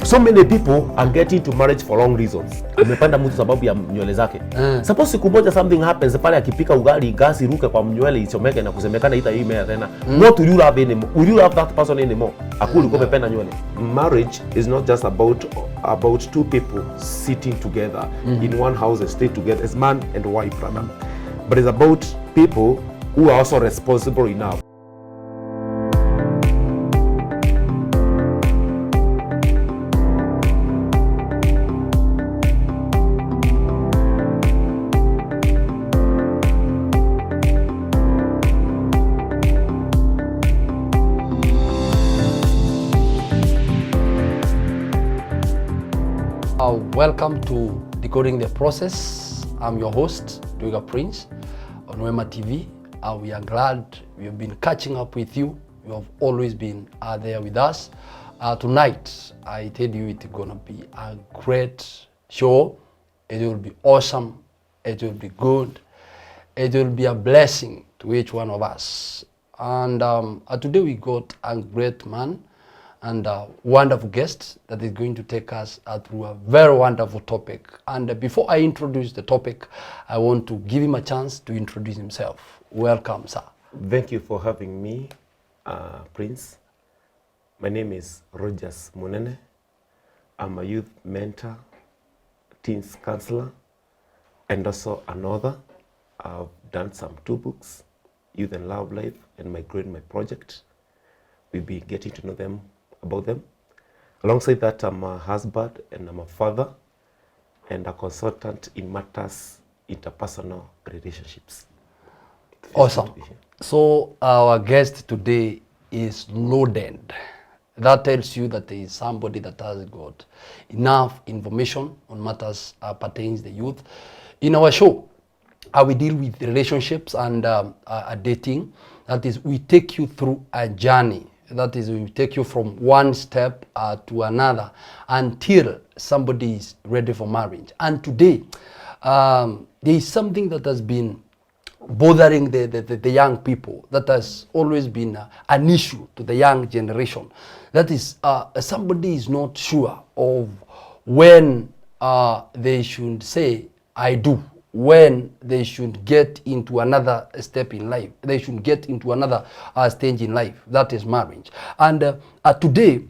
So many people are getting to marriage for wrong reasons. Umepanda mtu sababu ya nywele zake. Suppose siku moja something happens pale akipika ugali gasi ruke kwa nywele ichomeke na kusemekana ita hii mea tena. What will you love anymore? Will you love that person anymore? Akuli kwa penda nywele. Marriage is not just about two people sitting together in one house and stay together as man and wife rather. But it's about people who are also responsible enough. Welcome to Decoding the Process. I'm your host, Prince, on Wema Tv. We are glad we have been catching up with you. You have always been there with us. Tonight, I tell you it's going to be a great show. It will be awesome. It will be good. It will be a blessing to each one of us. And today we got a great man and a wonderful guest that is going to take us through a very wonderful topic. And before I introduce the topic, I want to give him a chance to introduce himself. Welcome, sir. Thank you for having me, Prince. My name is Rogers Munene. I'm a youth mentor, teens counselor, and also an author. I've done some 2 books, Youth and Love Life and My Project. We'll be getting to know about them. Alongside that, I'm a husband and I'm a father and a consultant in matters interpersonal relationships. Awesome. So our guest today is loaded. That tells you that there is somebody that has got enough information on matters pertains the youth. In our show, we deal with relationships and dating. That is, we take you through a journey. That is, we take you from one step to another until somebody is ready for marriage. And today, there is something that has been bothering the young people, that has always been an issue to the young generation. That is, somebody is not sure of when they should say, I do, when they should get into another step in life. They should get into another stage in life, that is marriage. And today,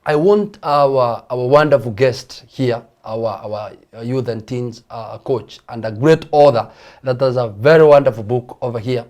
I want our wonderful guest here, our youth and teens coach and a great author that has a very wonderful book over here,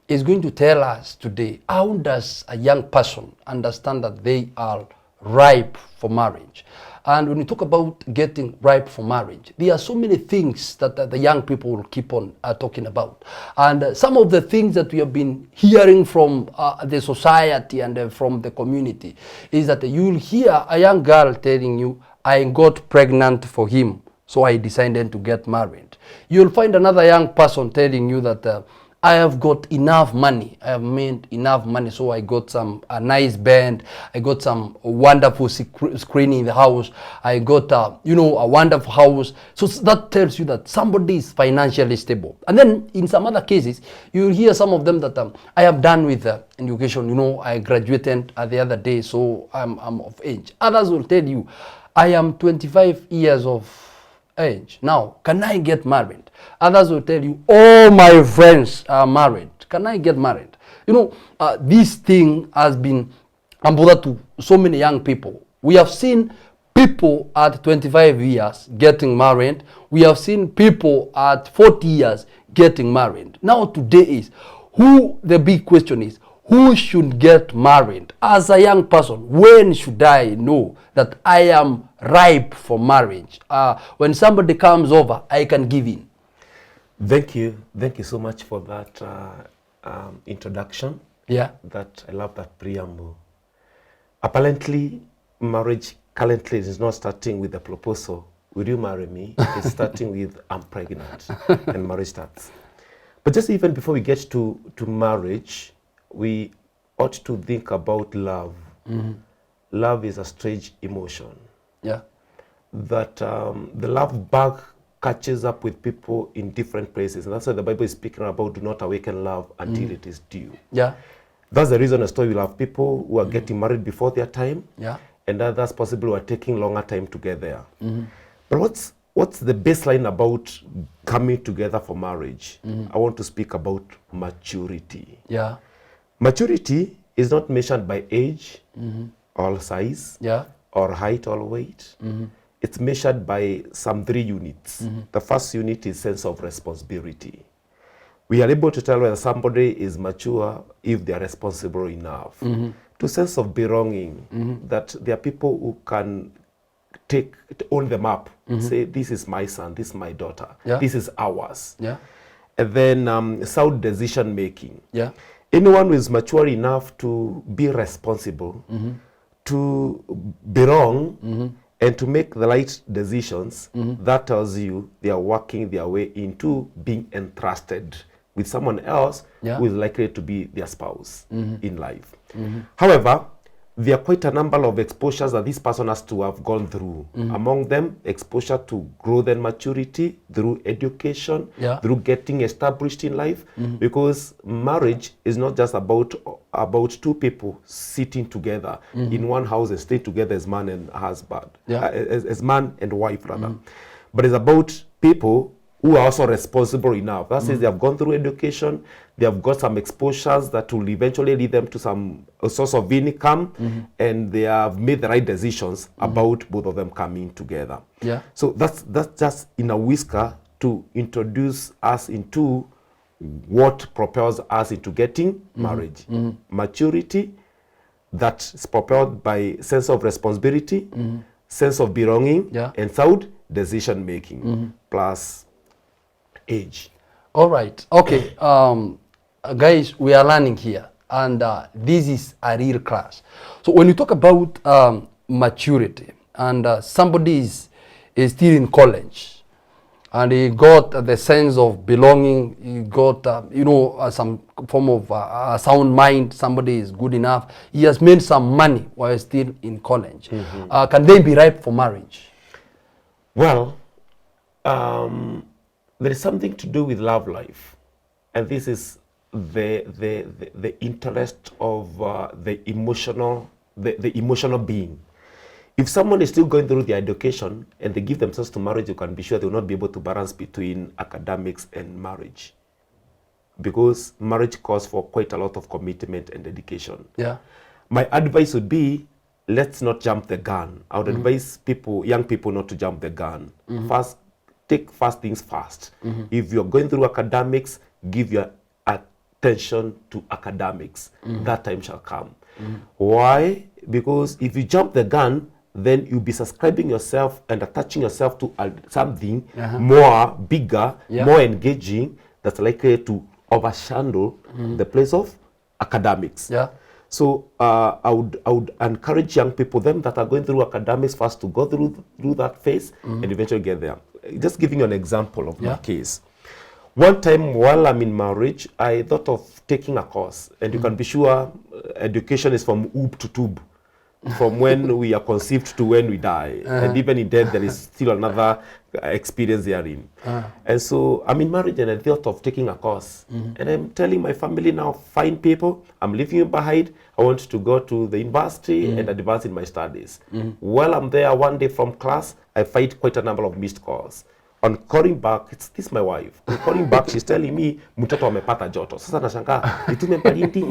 is going to tell us today, how does a young person understand that they are ripe for marriage? And when we talk about getting ripe for marriage, there are so many things that the young people will keep on talking about. And some of the things that we have been hearing from the society and from the community is that you'll hear a young girl telling you, I got pregnant for him, so I decided to get married. You'll find another young person telling you that I have got enough money. I have made enough money, so I got a nice band. I got some wonderful screen in the house. I got a wonderful house. So that tells you that somebody is financially stable. And then in some other cases, you hear some of them that I have done with education. I graduated the other day, so I'm of age. Others will tell you, I am 25 years of age. Now, can I get married? Others will tell you, all my friends are married. Can I get married? This thing has been a bother to so many young people. We have seen people at 25 years getting married. We have seen people at 40 years getting married. Now today is, the big question is, who should get married? As a young person, when should I know that I am ripe for marriage? When somebody comes over, I can give in. Thank you so much for that introduction. Yeah. I love that preamble. Apparently, marriage currently is not starting with a proposal, will you marry me? It's starting with, I'm pregnant, and marriage starts. But just even before we get to marriage, we ought to think about love. Mm-hmm. Love is a strange emotion. Yeah. That the love bug catches up with people in different places. And that's why the Bible is speaking about do not awaken love until it is due. Yeah. That's the reason a story will have people who are getting married before their time. Yeah. and others possibly were taking longer time to get there. But what's the baseline about coming together for marriage? I want to speak about maturity. Yeah. Maturity is not measured by age or size or height or weight. It's measured by some 3 units. The first unit is sense of responsibility. We are able to tell whether somebody is mature if they are responsible enough. To sense of belonging, that there are people who can own them up, say, this is my son, this is my daughter, this is ours. And then sound decision making. Anyone who is mature enough to be responsible, to belong, and to make the right decisions, that tells you they are working their way into being entrusted with someone else who is likely to be their spouse in life. However, there are quite a number of exposures that this person has to have gone through. Among them, exposure to growth and maturity through education, through getting established in life, because marriage is not just about 2 people sitting together in one house and staying together as man and husband, as man and wife rather. But it's about people who are also responsible enough. That says they have gone through education, they have got some exposures that will eventually lead them to some source of income, and they have made the right decisions about both of them coming together. So that's just in a whisker to introduce us into what propels us into getting marriage. Maturity that's propelled by sense of responsibility, sense of belonging, and sound decision making, plus age. All right. Okay. Guys, we are learning here, and this is a real class. So when you talk about maturity, and somebody is still in college, and he got the sense of belonging, he got some form of sound mind, somebody is good enough, he has made some money while still in college. Can they be ripe for marriage? Well, there is something to do with love life, and this is the interest of the emotional being. If someone is still going through their education and they give themselves to marriage, you can be sure they will not be able to balance between academics and marriage, because marriage calls for quite a lot of commitment and dedication. My advice would be, let's not jump the gun. I would advise young people not to jump the gun. Take first things first. If you're going through academics, give your attention to academics. That time shall come. Why? Because if you jump the gun, then you'll be subscribing yourself and attaching yourself to something more bigger, more engaging, that's likely to overshadow the place of academics. So I would encourage young people, them that are going through academics, first to go through that phase and eventually get there. Just giving you an example of my case. One time while I'm in marriage, I thought of taking a course, and you can be sure education is from oob to tube, from when we are conceived to when we die, and even in death there is still another experience therein. And so I'm in marriage and I thought of taking a course, and I'm telling my family now, fine people, I'm leaving you behind, I want to go to the university and advance in my studies. While I'm there one day from class, I find quite a number of missed calls. On calling back, this is my wife. On calling back, she's telling me, mtoto amepata joto. Sasa nashangaa, nitume palindi,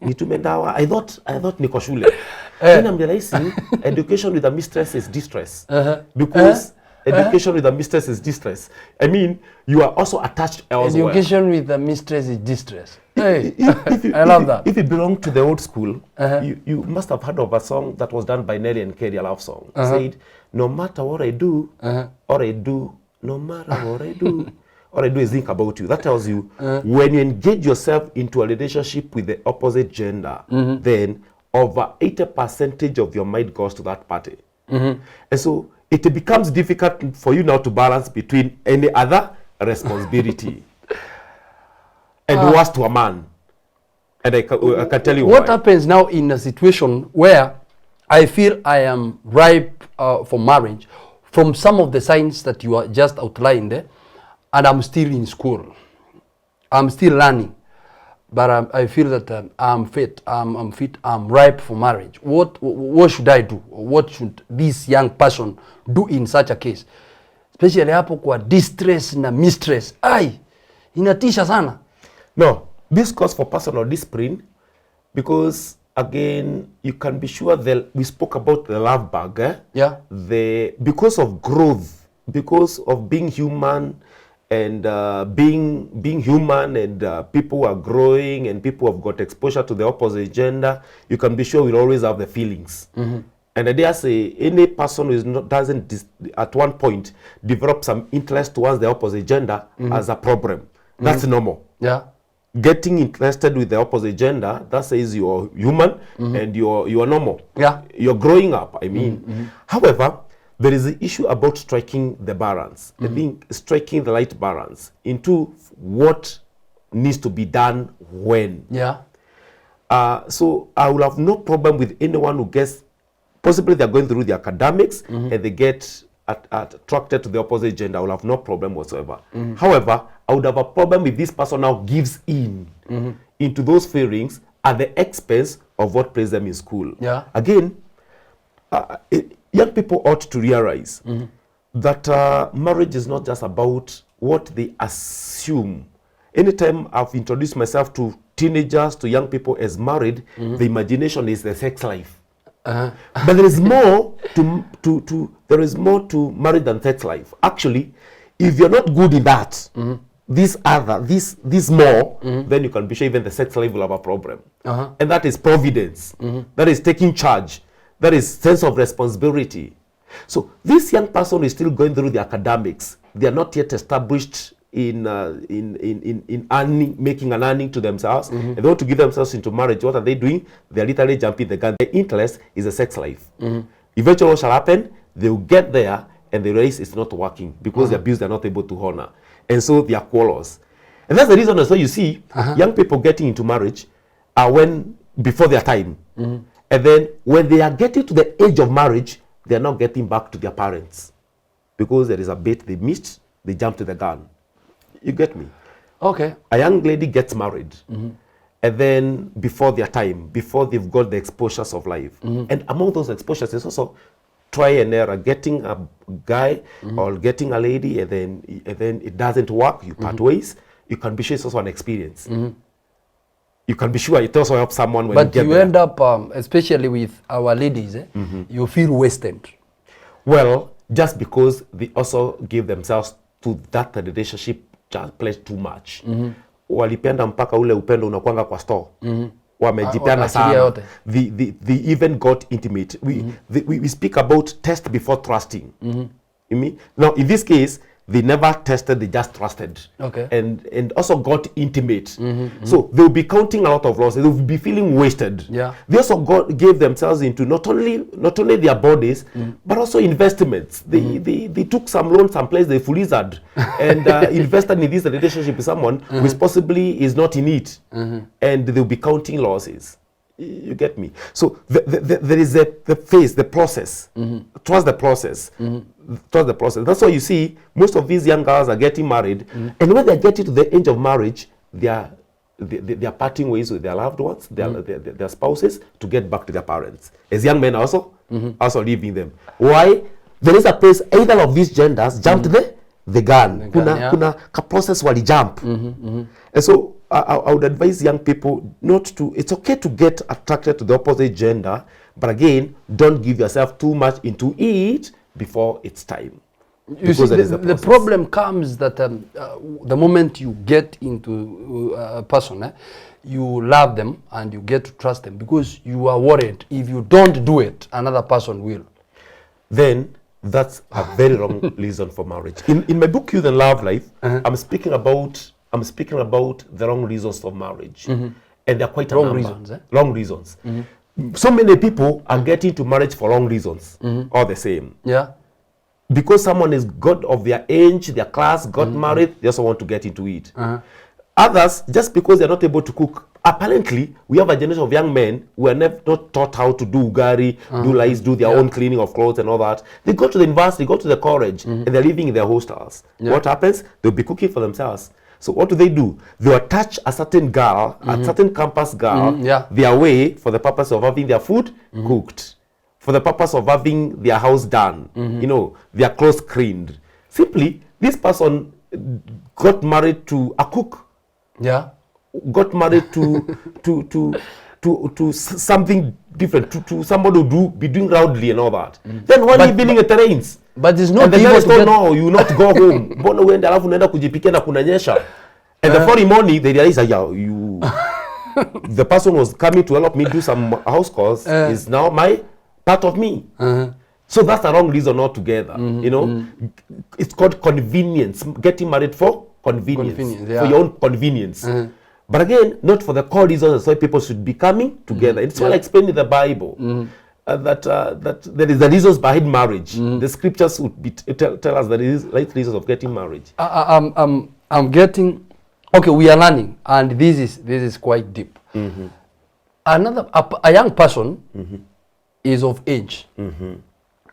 nitume dawa. I thought niko shule. Then I'm realizing education with a mistress is distress. Because education with a mistress is distress. I mean, you are also attached elsewhere. Education with a mistress is distress. Hey, I love that. If you belong to the old school, you must have heard of a song that was done by Nelly and Kerry, a love song. It said, no matter what I do, or I do, no matter what I do, all I do is think about you. That tells you when you engage yourself into a relationship with the opposite gender, then over 80% of your mind goes to that party. And so it becomes difficult for you now to balance between any other responsibility. And worse to a man. And I can tell you what happens now in a situation where I feel I am ripe for marriage, from some of the signs that you are just outlined there, and I'm still in school. I'm still learning. but I feel that I'm fit, I'm ripe for marriage. What should I do? What should this young person do in such a case? Especially hapo kwa distress na mistress. Ai, inatisha sana. No, this calls for personal discipline because again, you can be sure that we spoke about the love bug. Yeah. Because of growth, because of being human, and being human, and people are growing, and people have got exposure to the opposite gender, you can be sure we'll always have the feelings. And I dare say, any person who is not, doesn't at one point develop some interest towards the opposite gender as a problem. That's normal. Yeah. Getting interested with the opposite gender, that says you're human and you're normal. Yeah. You're growing up, I mean. However, there is the issue about striking the balance. I think striking the right balance into what needs to be done when. Yeah. So I will have no problem with anyone who gets, possibly they're going through the academics and they get attracted to the opposite gender. I will have no problem whatsoever. However, I would have a problem if this person now gives in into those feelings at the expense of what plays them in school. Yeah. Again, young people ought to realize that marriage is not just about what they assume. Anytime I've introduced myself to teenagers, to young people as married, the imagination is the sex life. But there is more to marriage than sex life. Actually, if you're not good in that, this more, then you can be sure even the sex life will have a problem. And that is providence. That is taking charge. That is sense of responsibility. So this young person is still going through the academics. They are not yet established in earning, making an earning to themselves, and they want to give themselves into marriage. What are they doing? They are literally jumping the gun. Their interest is a sex life. Eventually what shall happen? They will get there and the race is not working because the bills they are not able to honor. And so they are quarrels. And that's the reason as well you see young people getting into marriage when before their time. And then when they are getting to the age of marriage, they are not getting back to their parents. Because there is a bait they missed, they jump to the gun. You get me? Okay. A young lady gets married, and then before their time, before they've got the exposures of life. And among those exposures, there's also try and error, getting a guy or getting a lady, and then it doesn't work, you part ways. You can be sure it's also an experience. You can be sure it also helps someone when you get there. But you end up, especially with our ladies, you feel wasted. Well, just because they also give themselves to that relationship just plays too much. Walipenda mpaka ule upendo unakwanga kwa store. Wamejipeana sana. They even got intimate. We speak about test before trusting. You mean? Now, in this case, they never tested, they just trusted. Okay. And also got intimate. So they'll be counting a lot of losses. They'll be feeling wasted. Yeah. They also gave themselves into not only their bodies, but also investments. They took some loans, some place they fully had, and invested in this relationship with someone who possibly is not in it. And they'll be counting losses. You get me? So there is the phase, the process. Trust the process. Trust the process. That's why you see most of these young girls are getting married, and when they get to the age of marriage, they are parting ways with their loved ones, their spouses, to get back to their parents. As young men also leaving them. Why? There is a place either of these genders jumped the gun. Kuna ka process wali jump. And so I would advise young people not to, it's okay to get attracted to the opposite gender, but again, don't give yourself too much into it before it's time. You see, the problem comes that the moment you get into a person, you love them and you get to trust them because you are worried if you don't do it, another person will. Then that's a very wrong reason for marriage. In my book, Youth and Love Life, I'm speaking about the wrong reasons of marriage. And they're quite a number. Reasons, wrong reasons. So many people are getting to marriage for wrong reasons, all the same. Yeah. Because someone is God of their age, their class, got married, they also want to get into it. Others, just because they're not able to cook. Apparently, we have a generation of young men who are not taught how to do ugari, do rice, do their own cleaning of clothes and all that. They go to the university, go to the college, and they're living in their hostels. What happens? They'll be cooking for themselves. So what do? They attach a certain girl, a certain campus girl, their way for the purpose of having their food cooked, for the purpose of having their house done, you know, their clothes cleaned. Simply, this person got married to a cook. Yeah. Got married to something different, to somebody who be doing loudly and all that. Then one evening it rains. But it's not. And the guys don't know, you not go home. Mbona uende alafu unaenda kujipikia na kunanyesha. And the following morning they realize, the person was coming to help me do some house calls is now my part of me. So that's the wrong reason altogether. You know, it's called convenience. Getting married for convenience, for your own convenience. But again, not for the core reasons. That's why people should be coming together. It's well explained in the Bible that there is the reasons behind marriage. The scriptures would be tell us that there is right reasons of getting marriage. I'm getting. Okay, we are learning, and this is quite deep. A young person is of age,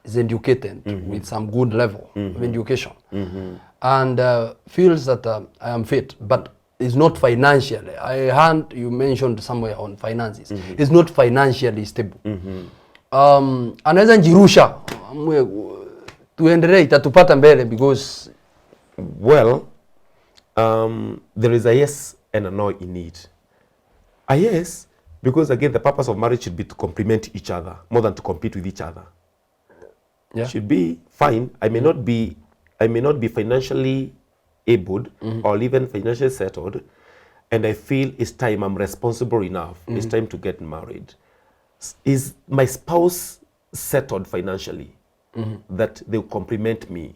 is educated with some good level of education, and feels that I am fit, but is not financially. I heard you mentioned somewhere on finances. Is not financially stable. Anaweza njirusha tuendelee itatupata mbele because there is a yes and a no in it. A yes, because again the purpose of marriage should be to complement each other more than to compete with each other. Should be fine. I may not be financially able or even financially settled, and I feel it's time, I'm responsible enough, it's time to get married. Is my spouse settled financially that they will complement me?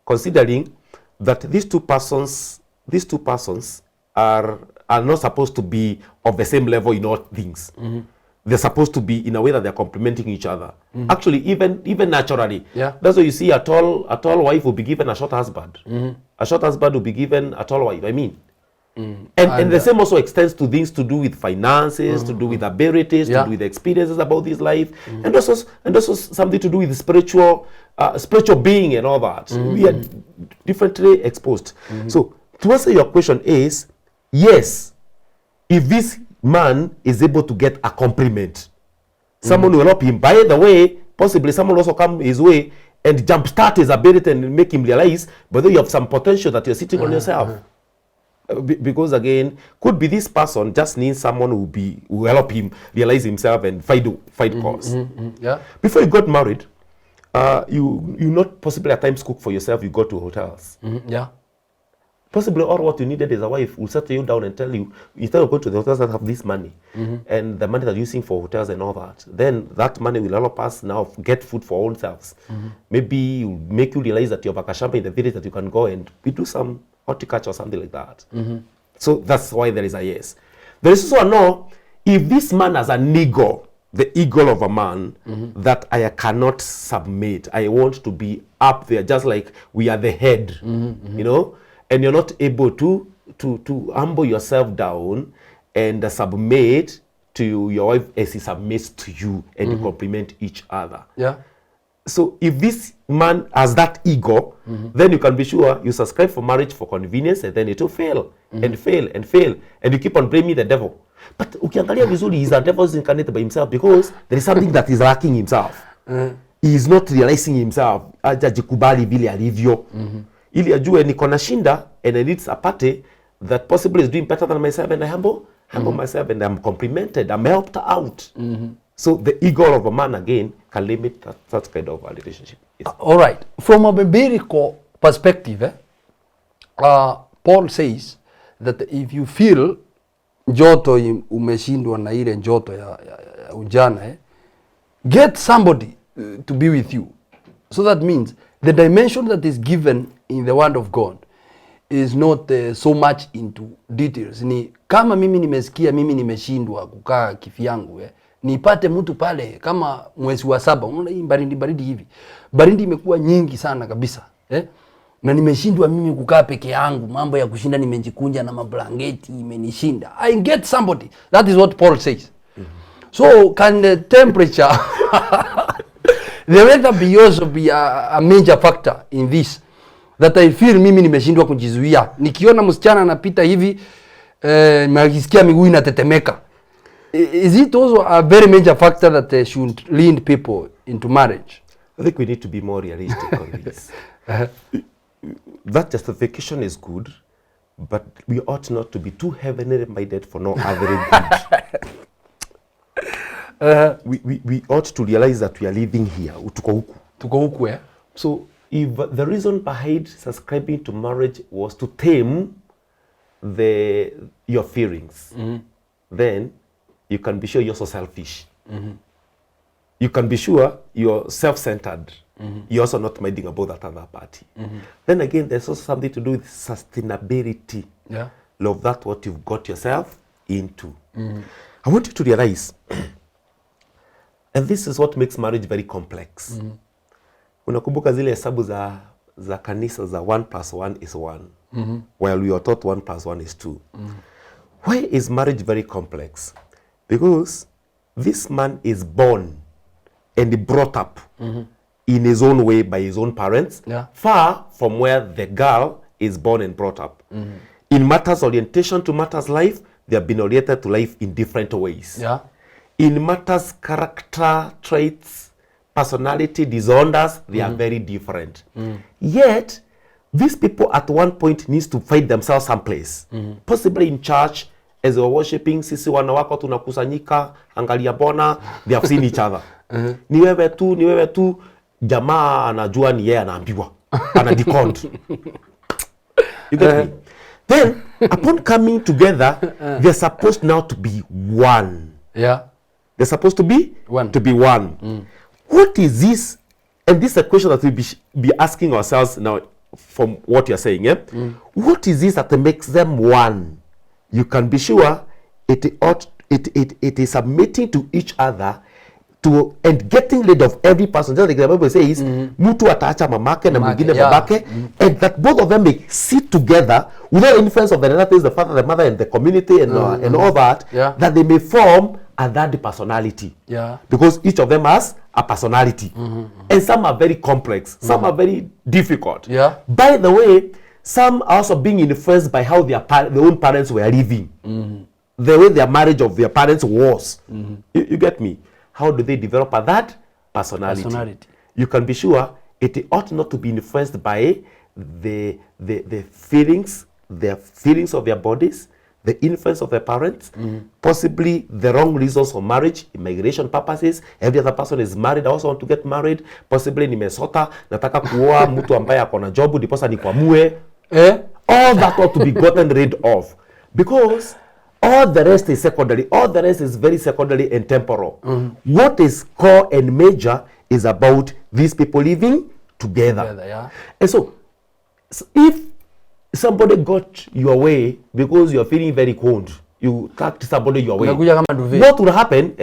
Considering that these two persons are not supposed to be of the same level in all things. They're supposed to be in a way that they're complementing each other. Actually, even naturally. That's why you see a tall wife will be given a short husband. A short husband will be given a tall wife. I mean. And the same also extends to things to do with finances, to do with abilities, to do with experiences about this life, and also something to do with spiritual being and all that. We are differently exposed. So to answer your question is, yes, if this man is able to get a compliment, someone will help him. By the way, possibly someone will also come his way and jumpstart his ability and make him realize whether you have some potential that you're sitting on yourself. Because again, could be this person just needs someone who will help him realize himself and fight cause. Before you got married, you not possibly at times cook for yourself. You go to hotels. Possibly all what you needed is a wife who settle you down and tell you, instead of going to the hotels that have this money and the money that you're using for hotels and all that, then that money will help us now get food for our own selves. Maybe make you realize that you have a kashamba in the village that you can go and we do some horticulture or something like that. So that's why there is a yes. There is also a no. If this man has an ego, the ego of a man, that I cannot submit, I want to be up there, just like we are the head, you know, and you're not able to humble yourself down and submit to your wife as he submits to you, and you complement each other. So if this man has that ego, then you can be sure you subscribe for marriage for convenience, and then it will fail and fail and fail, and you keep on blaming the devil. But ukiangalia vizuri, he's a devil incarnated by himself, because there is something that is lacking himself. He is not realizing himself. Hajajikubali vile alivyo. Ili ajue niko na shinda, and I need a party that possibly is doing better than myself, and I humble myself, and I'm complimented, I'm helped out. So the ego of a man again can limit that kind of a relationship. All right. From a biblical perspective, Paul says that if you feel joto umeshindwa na ile joto ya ujana, get somebody to be with you. So that means the dimension that is given in the word of God is not so much into details. Ni kama mimi nimesikia mimi nimeshindwa kukaa kifyangu, nipate mtu pale kama mwezi wa 7, unaona hii baridi hivi. Baridi imekuwa nyingi sana kabisa, na nimeshindwa mimi kukaa peke yangu, mambo ya kushinda nimejikunja na mablanketi imenishinda. I get somebody. That is what Paul says. So can the temperature the weather be also be a major factor in this, that I feel mimi nimeshindwa kujizuia. Nikiona msichana anapita hivi najisikia miguu inatetemeka. Is it also a very major factor that should lead people into marriage? I think we need to be more realistic on this. That justification is good, but we ought not to be too heavenly minded for no other good. We ought to realize that we are living here. Tuko huku, yeah? So if the reason behind subscribing to marriage was to tame your feelings, then you can be sure you're so selfish. You can be sure you're self-centered. You're also not minding about that other party. Then again, there's also something to do with sustainability. Yeah. Love that what you've got yourself into. I want you to realize, and this is what makes marriage very complex. Unakumbuka zile hesabu za kanisa za 1 + 1 is 1. While we are taught 1 + 1 is 2. Why is marriage very complex? Because this man is born and brought up in his own way by his own parents, far from where the girl is born and brought up. In matters orientation to matters life, they have been oriented to life in different ways. Yeah. In matters character traits, personality disorders, they are very different. Yet, these people at one point needs to find themselves someplace, possibly in church, as they were worshiping, sisi wanawako tunakusanyika, angalia bona, they have seen each other. Ni wewe tu, jamaa anajua ni yeye anaambiwa, anadecode. You get me? Then, upon coming together, they're supposed now to be one. Yeah. They're supposed to be one. What is this? And this is a question that we'll be asking ourselves now from what you're saying. Yeah? What is this that makes them one? You can be sure it is submitting to each other and getting rid of every person. Just like the Bible says, mtu ataacha mamake na mwingine babake, and that both of them may sit together without influence of the relatives, the father, the mother, and the community, and all that, that they may form a third personality. Yeah. Because each of them has a personality. And some are very complex, some are very difficult. Yeah. By the way, some are also being influenced by how their own parents were living. The way their marriage of their parents was. You get me? How do they develop that personality? You can be sure it ought not to be influenced by the feelings of their bodies, the influence of their parents, possibly the wrong reasons for marriage, immigration purposes. Every other person is married, I also want to get married. Possibly nimesota, nataka kuoa mtu ambaye akona job, ndiposa nikwamue. All that ought to be gotten rid of. Because all the rest is secondary. All the rest is very secondary and temporal. What is core and major is about these people living together. And so if somebody got your way because you are feeling very cold, you tacked somebody your way, what will happen?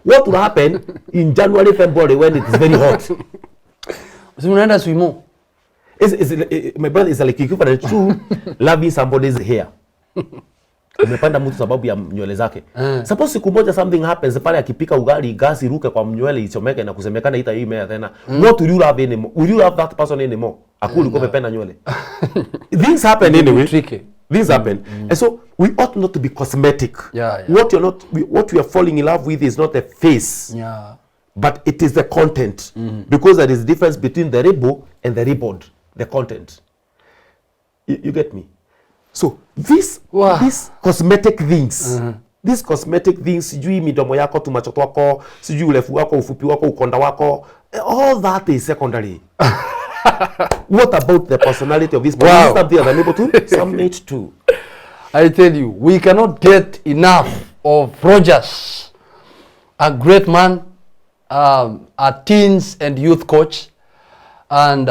What will happen in January, February when it is very hot? My brother, is like equivalent to loving somebody's hair. Umepanda mtu sababu ya nywele zake. Suppose siku moja something happens pale akipika ugali gasi ruke kwa nywele ichomeke na kusemekana ita hii mea tena. What will you love anymore? Will you love that person anymore? Akuli kwa penda nywele. Things happen anyway. Things happen. And so we ought not to be cosmetic. What we are falling in love with is not the face. But it is the content. Because there is a difference between the rebo and the reboard. The content. You get me? So these cosmetic things, sijui midomo yako, tumacho twako, sijui urefu wako, ufupi wako, ukonda wako, all that is secondary. What about the personality of this person? Is something that I'm able to submit to? I tell you, we cannot get enough of Rogers, a great man, a teens and youth coach, and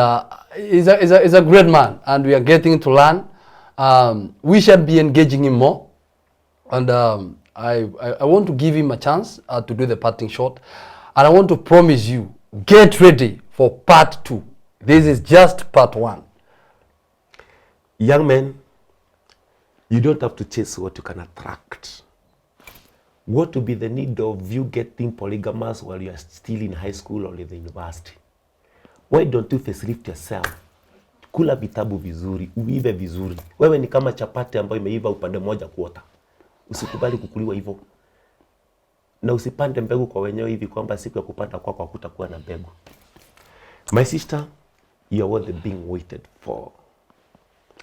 is a great man, and we are getting to learn. We should be engaging him more, and I want to give him a chance to do the parting shot, and I want to promise you, get ready for part 2. This is just part 1. Young men, you don't have to chase what you can attract. What will be the need of you getting polygamous while you are still in high school or in the university? Why don't you facelift yourself Kula vitabu vizuri, uive vizuri. Wewe ni kama chapati ambayo imeiva upande mmoja kuota. Usikubali kukuliwa hivyo. Na usipande mbegu kwa wenyewe hivi kwamba siku ya kupanda kwako hakutakuwa na mbegu. My sister, you are worth being waited for.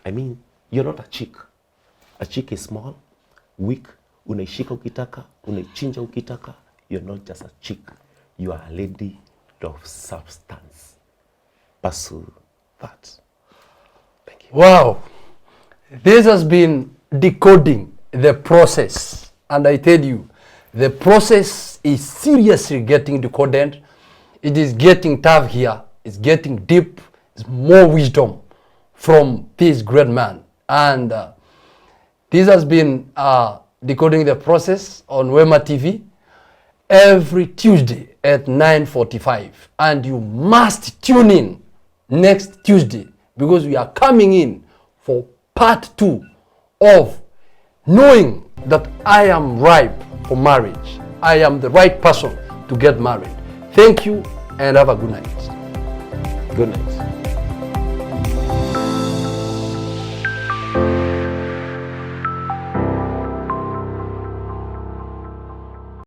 I mean, you're not a chick. A chick is small, weak, unaishika ukitaka, unaichinja ukitaka. You're not just a chick. You are a lady of substance. Pursue that. Thank you. Wow. This has been decoding the process. And I tell you, the process is seriously getting decoded. It is getting tough here. It's getting deep. It's more wisdom from this great man. And this has been Decoding the Process on Wema TV every Tuesday at 9:45. And you must tune in next Tuesday because we are coming in for part 2 of knowing that I am ripe for marriage. I am the right person to get married. Thank you and have a good night. Good night.